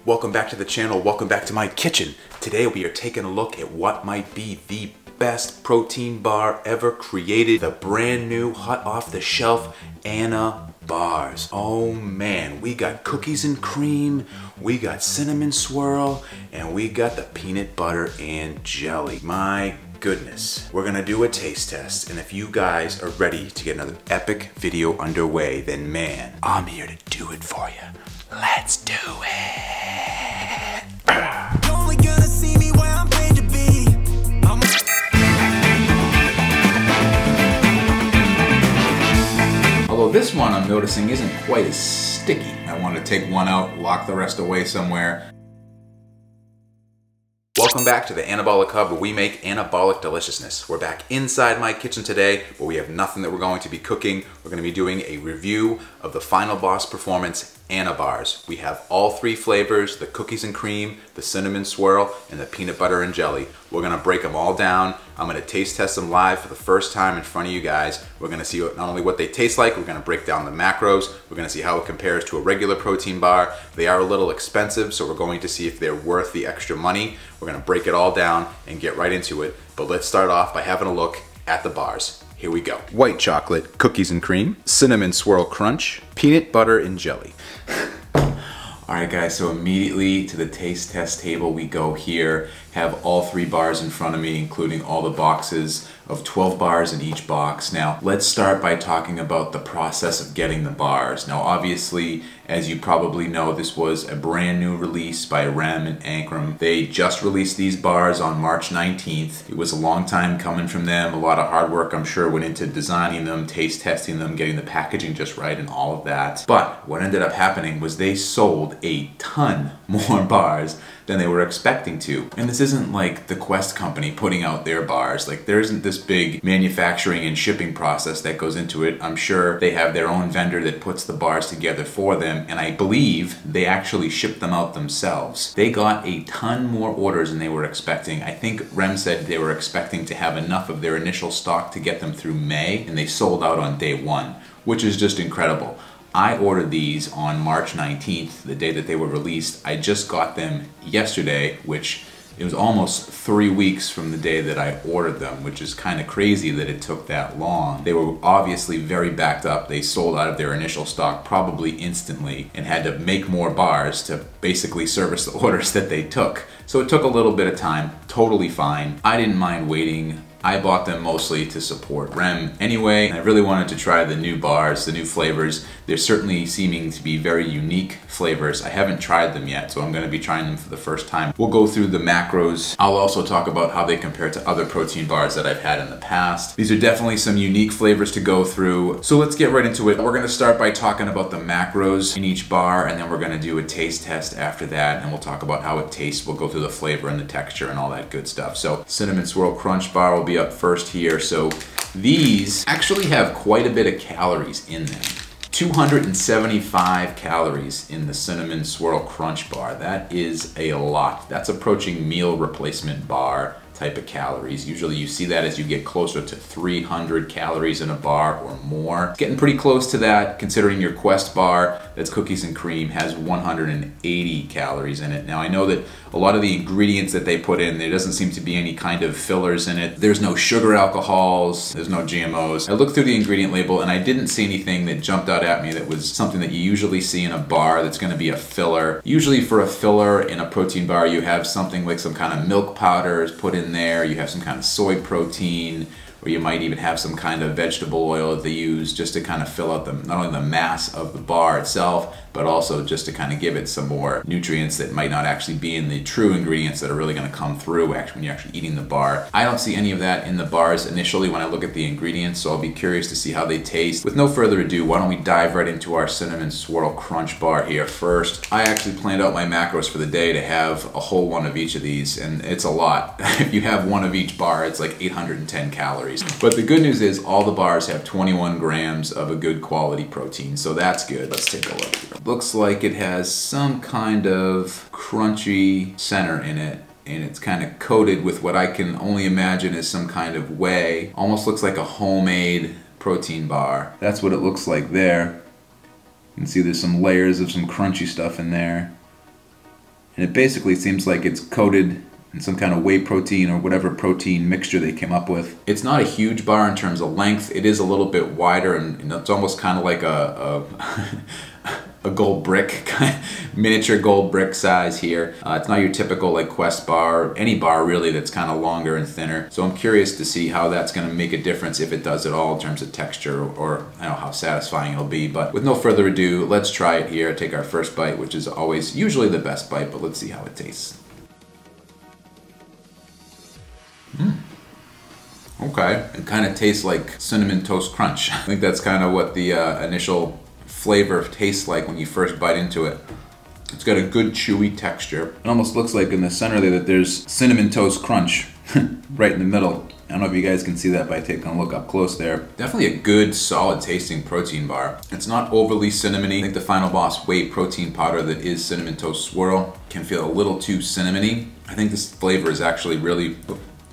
welcome back to the channel, welcome back to my kitchen. Today we are taking a look at what might be the best protein bar ever created. The brand new, hot off the shelf Anabars. Oh man, we got cookies and cream, we got cinnamon swirl, and we got the peanut butter and jelly. My goodness. We're gonna do a taste test, and if you guys are ready to get another epic video underway, then man, I'm here to do it for you. Let's do it. You're only gonna see me where I'm paid to be. Although this one I'm noticing isn't quite as sticky. I want to take one out, lock the rest away somewhere. Welcome back to the Anabolic Hub, where we make anabolic deliciousness. We're back inside my kitchen today, but we have nothing that we're going to be cooking. We're going to be doing a review of the Final Boss Performance Anabars. We have all three flavors, the cookies and cream, the cinnamon swirl, and the peanut butter and jelly. We're going to break them all down. I'm going to taste test them live for the first time in front of you guys. We're going to see not only what they taste like, we're going to break down the macros. We're going to see how it compares to a regular protein bar. They are a little expensive, so we're going to see if they're worth the extra money. We're going to break it all down and get right into it. But let's start off by having a look at the bars. Here we go. White chocolate cookies and cream, cinnamon swirl crunch, peanut butter and jelly. Alright guys, so immediately to the taste test table we go here. Have all three bars in front of me, including all the boxes of 12 bars in each box. Now, let's start by talking about the process of getting the bars. Now, obviously, as you probably know, this was a brand new release by Rem and Ankrum. They just released these bars on March 19th. It was a long time coming from them. A lot of hard work, I'm sure, went into designing them, taste testing them, getting the packaging just right, and all of that. But what ended up happening was they sold a ton more bars than they were expecting to. And this isn't like the Quest company putting out their bars. Like, there isn't this big manufacturing and shipping process that goes into it. I'm sure they have their own vendor that puts the bars together for them, and I believe they actually ship them out themselves. They got a ton more orders than they were expecting. I think Rem said they were expecting to have enough of their initial stock to get them through May, and they sold out on day one, which is just incredible. I ordered these on March 19th, the day that they were released. I just got them yesterday, which it was almost 3 weeks from the day that I ordered them, which is kind of crazy that it took that long. They were obviously very backed up. They sold out of their initial stock probably instantly and had to make more bars to basically service the orders that they took. So it took a little bit of time, totally fine. I didn't mind waiting. I bought them mostly to support Rem anyway. I really wanted to try the new bars, the new flavors. They're certainly seeming to be very unique flavors. I haven't tried them yet, so I'm going to be trying them for the first time. We'll go through the macros. I'll also talk about how they compare to other protein bars that I've had in the past. These are definitely some unique flavors to go through. So let's get right into it. We're going to start by talking about the macros in each bar, and then we're going to do a taste test after that, and we'll talk about how it tastes. We'll go through the flavor and the texture and all that good stuff. So cinnamon swirl crunch bar will be up first here. So these actually have quite a bit of calories in them. 275 calories in the cinnamon swirl crunch bar. That is a lot. That's approaching meal replacement bar type of calories. Usually you see that as you get closer to 300 calories in a bar or more. It's getting pretty close to that, considering your Quest bar that's cookies and cream has 180 calories in it. Now I know that a lot of the ingredients that they put in, there doesn't seem to be any kind of fillers in it. There's no sugar alcohols, there's no GMOs. I looked through the ingredient label and I didn't see anything that jumped out at me that was something that you usually see in a bar that's gonna be a filler. Usually for a filler in a protein bar, you have something like some kind of milk powders put in there, you have some kind of soy protein, or you might even have some kind of vegetable oil that they use just to kind of fill out not only the mass of the bar itself, but also just to kind of give it some more nutrients that might not actually be in the true ingredients that are really going to come through when you're actually eating the bar. I don't see any of that in the bars initially when I look at the ingredients, so I'll be curious to see how they taste. With no further ado, why don't we dive right into our cinnamon swirl crunch bar here first. I actually planned out my macros for the day to have a whole one of each of these, and it's a lot. If you have one of each bar, it's like 810 calories. But the good news is all the bars have 21 grams of a good quality protein, so that's good. Let's take a look here. Looks like it has some kind of crunchy center in it, and it's kind of coated with what I can only imagine is some kind of whey. Almost looks like a homemade protein bar. That's what it looks like there. You can see there's some layers of some crunchy stuff in there. And it basically seems like it's coated in some kind of whey protein or whatever protein mixture they came up with. It's not a huge bar in terms of length. It is a little bit wider, and it's almost kind of like a gold brick, miniature gold brick size here. It's not your typical like Quest bar, any bar really that's kind of longer and thinner. So I'm curious to see how that's going to make a difference, if it does at all in terms of texture, or I don't know how satisfying it'll be. But with no further ado, let's try it here. Take our first bite, which is always usually the best bite, but let's see how it tastes. Okay, it kind of tastes like Cinnamon Toast Crunch. I think that's kind of what the initial flavor tastes like when you first bite into it. It's got a good chewy texture. It almost looks like in the center there that there's Cinnamon Toast Crunch right in the middle. I don't know if you guys can see that by taking a look up close there. Definitely a good, solid tasting protein bar. It's not overly cinnamony. I think the Final Boss whey protein powder that is Cinnamon Toast Swirl can feel a little too cinnamony. I think this flavor is actually really,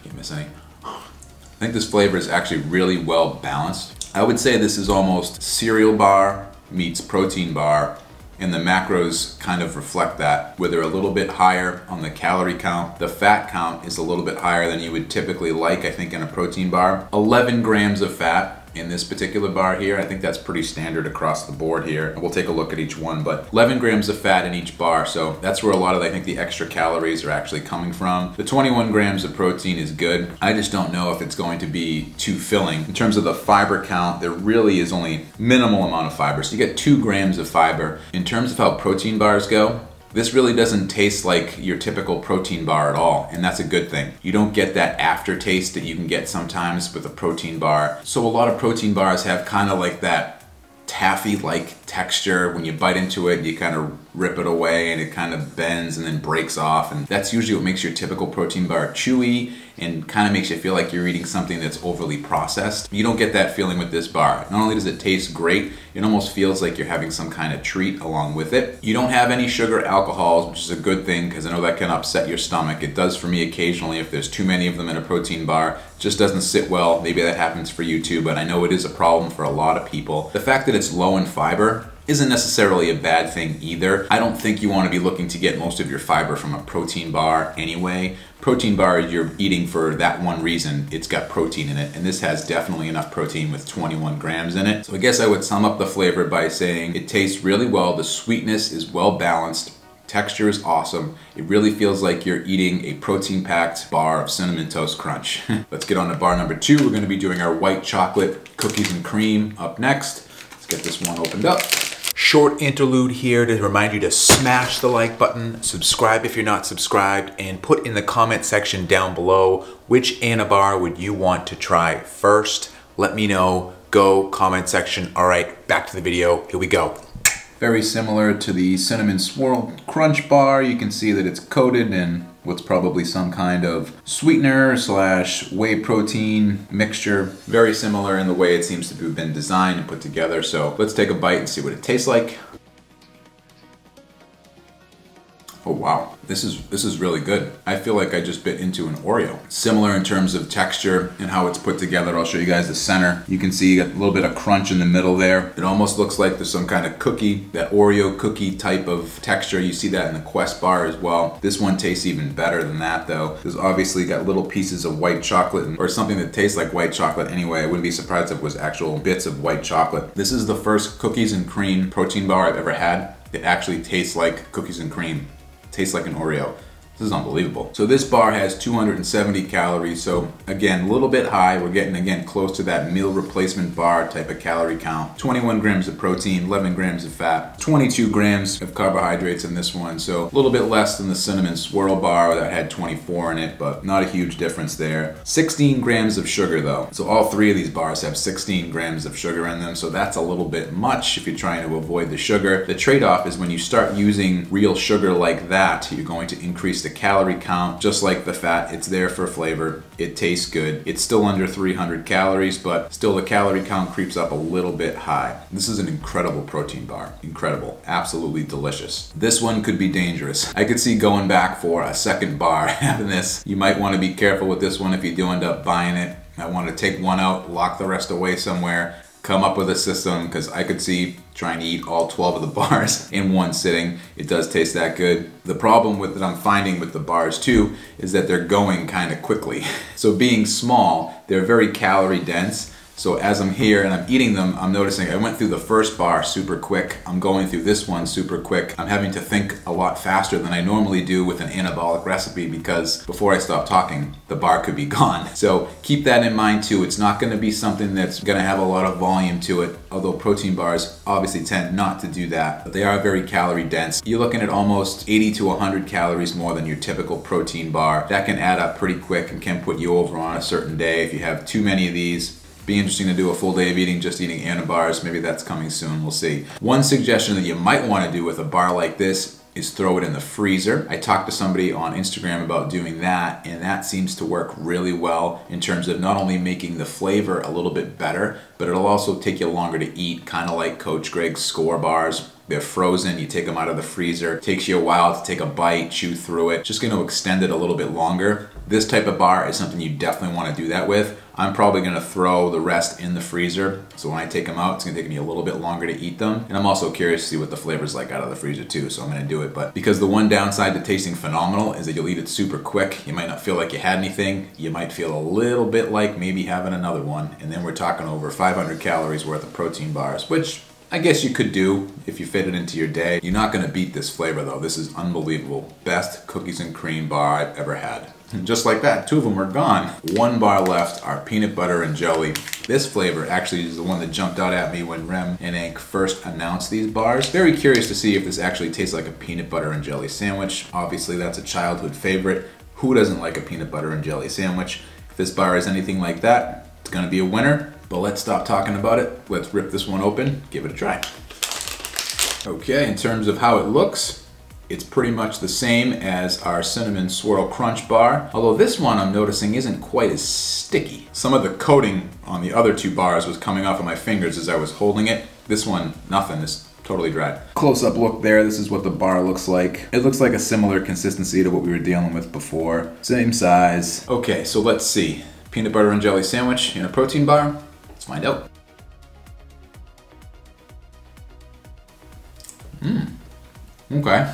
can't miss any. I think this flavor is actually really well balanced. I would say this is almost cereal bar meets protein bar, and the macros kind of reflect that, where they're a little bit higher on the calorie count. The fat count is a little bit higher than you would typically like, I think, in a protein bar. 11 grams of fat in this particular bar here. I think that's pretty standard across the board here. We'll take a look at each one, but 11 grams of fat in each bar. So that's where a lot of, I think, the extra calories are actually coming from. The 21 grams of protein is good. I just don't know if it's going to be too filling. In terms of the fiber count, there really is only minimal amount of fiber. So you get 2 grams of fiber. In terms of how protein bars go, this really doesn't taste like your typical protein bar at all, and that's a good thing. You don't get that aftertaste that you can get sometimes with a protein bar. So a lot of protein bars have kind of like that taffy-like texture. When you bite into it, you kind of rip it away and it kind of bends and then breaks off, and that's usually what makes your typical protein bar chewy and kind of makes you feel like you're eating something that's overly processed. You don't get that feeling with this bar. Not only does it taste great, it almost feels like you're having some kind of treat along with it. You don't have any sugar alcohols, which is a good thing because I know that can upset your stomach. It does for me occasionally if there's too many of them in a protein bar. It just doesn't sit well. Maybe that happens for you too, but I know it is a problem for a lot of people. The fact that it's low in fiber isn't necessarily a bad thing either. I don't think you want to be looking to get most of your fiber from a protein bar anyway. Protein bar you're eating for that one reason. It's got protein in it, and this has definitely enough protein with 21 grams in it. So I guess I would sum up the flavor by saying it tastes really well. The sweetness is well balanced. Texture is awesome. It really feels like you're eating a protein-packed bar of Cinnamon Toast Crunch. Let's get on to bar number 2. We're going to be doing our white chocolate cookies and cream up next. Let's get this one opened up. Short interlude here to remind you to smash the like button, subscribe if you're not subscribed, and put in the comment section down below which Anabar would you want to try first. Let me know. Go comment section. All right, back to the video. Here we go. Very similar to the Cinnamon Swirl Crunch bar. You can see that it's coated in what's probably some kind of sweetener / whey protein mixture. Very similar in the way it seems to have been designed and put together. So let's take a bite and see what it tastes like. Oh wow, this is really good. I feel like I just bit into an Oreo. Similar in terms of texture and how it's put together. I'll show you guys the center. You can see you got a little bit of crunch in the middle there. It almost looks like there's some kind of cookie, that Oreo cookie type of texture. You see that in the Quest bar as well. This one tastes even better than that though. There's obviously got little pieces of white chocolate or something that tastes like white chocolate anyway. I wouldn't be surprised if it was actual bits of white chocolate. This is the first cookies and cream protein bar I've ever had. It actually tastes like cookies and cream. Tastes like an Oreo. This is unbelievable. So this bar has 270 calories. So again, a little bit high. We're getting again close to that meal replacement bar type of calorie count. 21 grams of protein, 11 grams of fat, 22 grams of carbohydrates in this one. So a little bit less than the Cinnamon Swirl bar that had 24 in it, but not a huge difference there. 16 grams of sugar though. So all 3 of these bars have 16 grams of sugar in them. So that's a little bit much if you're trying to avoid the sugar. The trade-off is when you start using real sugar like that, you're going to increase the calorie count. Just like the fat, it's there for flavor. It tastes good. It's still under 300 calories, but still the calorie count creeps up a little bit high. This is an incredible protein bar. Incredible. Absolutely delicious. This one could be dangerous. I could see going back for a second bar having this. You might want to be careful with this one if you do end up buying it. I want to take one out, lock the rest away somewhere, come up with a system, because I could see trying to eat all 12 of the bars in one sitting. It does taste that good. The problem with that I'm finding with the bars too is that they're going kind of quickly. So being small, they're very calorie dense. So as I'm here and I'm eating them, I'm noticing I went through the first bar super quick. I'm going through this one super quick. I'm having to think a lot faster than I normally do with an anabolic recipe because before I stop talking, the bar could be gone. So keep that in mind too. It's not gonna be something that's gonna have a lot of volume to it, although protein bars obviously tend not to do that, but they are very calorie dense. You're looking at almost 80 to 100 calories more than your typical protein bar. That can add up pretty quick and can put you over on a certain day if you have too many of these. Be interesting to do a full day of eating, just eating Anabars. Maybe that's coming soon, we'll see. One suggestion that you might want to do with a bar like this is throw it in the freezer. I talked to somebody on Instagram about doing that, and that seems to work really well in terms of not only making the flavor a little bit better, but it'll also take you longer to eat, kind of like Coach Greg's Score bars. They're frozen, you take them out of the freezer. It takes you a while to take a bite, chew through it. Just gonna extend it a little bit longer. This type of bar is something you definitely wanna do that with. I'm probably gonna throw the rest in the freezer. So when I take them out, it's gonna take me a little bit longer to eat them. And I'm also curious to see what the flavor's like out of the freezer too, so I'm gonna do it. But because the one downside to tasting phenomenal is that you'll eat it super quick. You might not feel like you had anything. You might feel a little bit like maybe having another one. And then we're talking over 500 calories worth of protein bars, which I guess you could do if you fit it into your day. You're not gonna beat this flavor though. This is unbelievable. Best cookies and cream bar I've ever had. And just like that, 2 of them are gone. 1 bar left, our peanut butter and jelly. This flavor actually is the one that jumped out at me when Rem and Hank first announced these bars. Very curious to see if this actually tastes like a peanut butter and jelly sandwich. Obviously that's a childhood favorite. Who doesn't like a peanut butter and jelly sandwich? If this bar is anything like that, it's gonna be a winner. But let's stop talking about it. Let's rip this one open, give it a try. Okay, in terms of how it looks, it's pretty much the same as our Cinnamon Swirl Crunch bar, although this one I'm noticing isn't quite as sticky. Some of the coating on the other 2 bars was coming off of my fingers as I was holding it. This one, nothing, is totally dry. Close-up look there, this is what the bar looks like. It looks like a similar consistency to what we were dealing with before. Same size. Okay, so let's see. Peanut butter and jelly sandwich in a protein bar. Let's find out. Okay.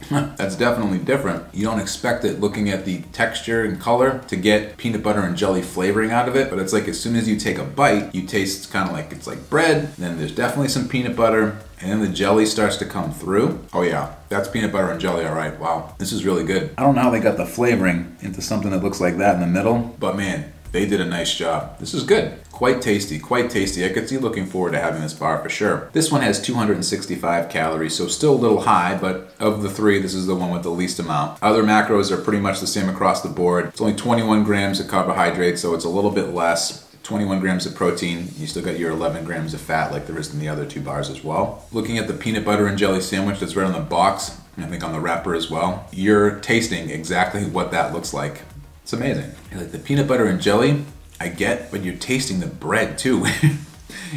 That's definitely different. You don't expect it looking at the texture and color to get peanut butter and jelly flavoring out of it, but it's like as soon as you take a bite, you taste kind of like it's like bread, then there's definitely some peanut butter, and then the jelly starts to come through. Oh yeah, that's peanut butter and jelly, all right, wow. This is really good. I don't know how they got the flavoring into something that looks like that in the middle, but man, they did a nice job. This is good. Quite tasty, quite tasty. I could see looking forward to having this bar for sure. This one has 265 calories, so still a little high, but of the 3, this is the one with the least amount. Other macros are pretty much the same across the board. It's only 21 grams of carbohydrates, so it's a little bit less. 21 grams of protein, you still got your 11 grams of fat like there is in the other 2 bars as well. Looking at the peanut butter and jelly sandwich that's right on the box, and I think on the wrapper as well, you're tasting exactly what that looks like. It's amazing. Like the peanut butter and jelly, I get, but you're tasting the bread too.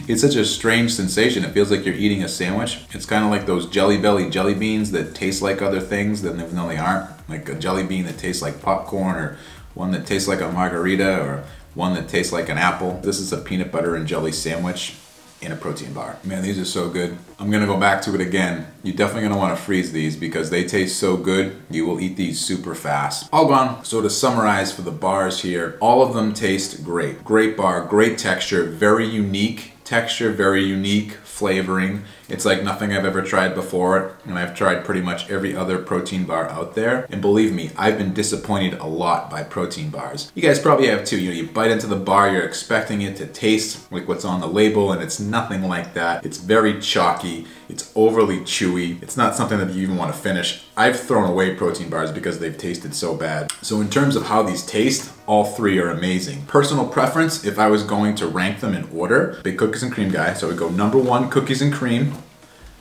It's such a strange sensation. It feels like you're eating a sandwich. It's kind of like those Jelly Belly jelly beans that taste like other things that even though they aren't. Like a jelly bean that tastes like popcorn, or one that tastes like a margarita, or one that tastes like an apple. This is a peanut butter and jelly sandwich in a protein bar. Man, these are so good. I'm gonna go back to it again. You're definitely gonna wanna freeze these because they taste so good. You will eat these super fast. All gone. So to summarize for the bars here, all of them taste great. Great bar, great texture, very unique texture, very unique flavoring. It's like nothing I've ever tried before, and I've tried pretty much every other protein bar out there. And believe me, I've been disappointed a lot by protein bars. You guys probably have too. You know, you bite into the bar, you're expecting it to taste like what's on the label, and it's nothing like that. It's very chalky. It's overly chewy. It's not something that you even want to finish. I've thrown away protein bars because they've tasted so bad. So in terms of how these taste, all 3 are amazing. Personal preference, if I was going to rank them in order, big cookies and cream guy, so we go number 1, cookies and cream,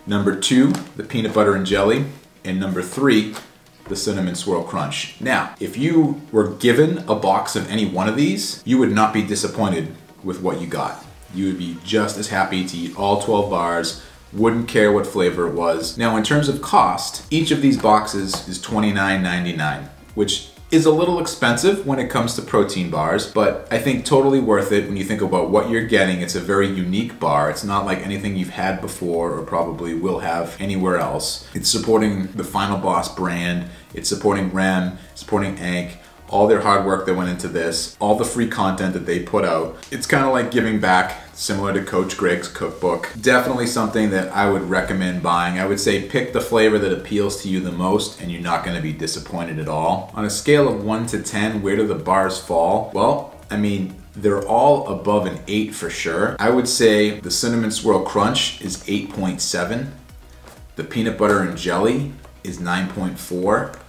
number 2, the peanut butter and jelly, and number 3, the Cinnamon Swirl Crunch. Now, if you were given a box of any one of these, you would not be disappointed with what you got. You would be just as happy to eat all 12 bars, wouldn't care what flavor it was. Now, in terms of cost, each of these boxes is $29.99, which is a little expensive when it comes to protein bars, but I think totally worth it when you think about what you're getting. It's a very unique bar. It's not like anything you've had before or probably will have anywhere else. It's supporting the Final Boss brand. It's supporting Rem, supporting Ank, all their hard work that went into this, all the free content that they put out. It's kind of like giving back, similar to Coach Greg's cookbook. Definitely something that I would recommend buying. I would say pick the flavor that appeals to you the most and you're not going to be disappointed at all. On a scale of 1 to 10, where do the bars fall? Well, I mean, they're all above an 8 for sure. I would say the Cinnamon Swirl Crunch is 8.7. The Peanut Butter and Jelly is 9.4.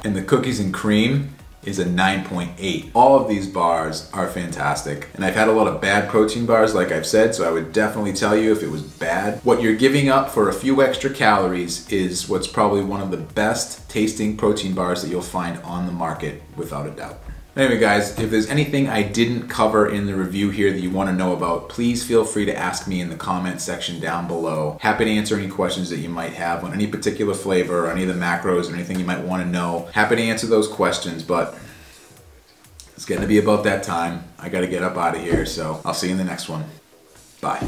And the Cookies and Cream is a 9.8. All of these bars are fantastic. And I've had a lot of bad protein bars, like I've said, so I would definitely tell you if it was bad. What you're giving up for a few extra calories is what's probably one of the best tasting protein bars that you'll find on the market, without a doubt. Anyway guys, if there's anything I didn't cover in the review here that you want to know about, please feel free to ask me in the comment section down below. Happy to answer any questions that you might have on any particular flavor or any of the macros or anything you might want to know. Happy to answer those questions, but it's getting to be about that time. I gotta get up out of here, so I'll see you in the next one. Bye.